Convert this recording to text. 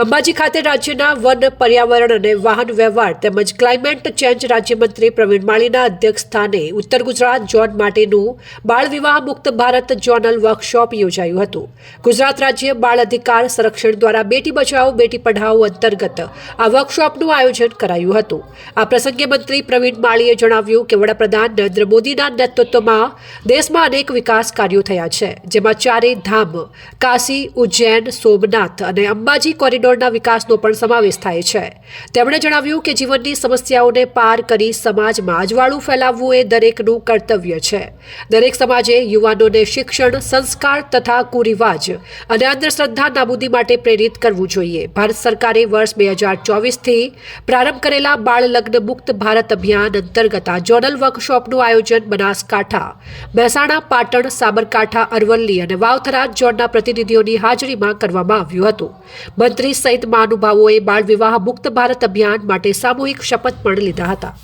અંબાજી ખાતે રાજ્યના વન પર્યાવરણ અને વાહન વ્યવહાર તેમજ ક્લાઇમેટ ચેન્જ રાજ્યમંત્રી પ્રવીણ માળીના અધ્યક્ષસ્થાને ઉત્તર ગુજરાત ઝોન માટેનું બાળ વિવાહ મુક્ત ભારત ઝોનલ વર્કશોપ યોજાયું હતું. ગુજરાત રાજ્ય બાળ અધિકાર સંરક્ષણ દ્વારા બેટી બચાવો બેટી પઢાઓ અંતર્ગત આ વર્કશોપનું આયોજન કરાયું હતું. આ પ્રસંગે મંત્રી પ્રવીણ માળીએ જણાવ્યું કે વડાપ્રધાન નરેન્દ્ર મોદીના નેતૃત્વમાં દેશમાં અનેક વિકાસ કાર્યો થયા છે, જેમાં ચારેય ધામ કાશી, ઉજ્જૈન, સોમનાથ અને અંબાજી કોરિડોરના વિકાસનો પણ સમાવેશ થાય છે. તેમણે જણાવ્યું કે જીવનની સમસ્યાઓને પાર કરી સમાજમાં અજવાળું ફેલાવવું એ દરેકનું કર્તવ્ય છે. દરેક સમાજે યુવાનોને શિક્ષણ, સંસ્કાર તથા કુરિવાજ અને અંધશ્રદ્ધા નાબૂદી માટે પ્રેરિત કરવું જોઈએ. ભારત સરકારે વર્ષ 2024થી પ્રારંભ કરેલા બાળ લગ્ન મુક્ત ભારત અભિયાન અંતર્ગત આ ઝોનલ વર્કશોપનું આયોજન બનાસકાંઠા, મહેસાણા, પાટણ, સાબરકાંઠા, અરવલ્લી અને વાવથરા ઝોનના પ્રતિનિધિઓની હાજરીમાં કરવામાં આવ્યું હતું. મંત્રી સહિત મહાનુભાવોએ બાળ વિવાહ મુક્ત ભારત અભિયાન માટે સામૂહિક શપથ પણ લીધા હતા.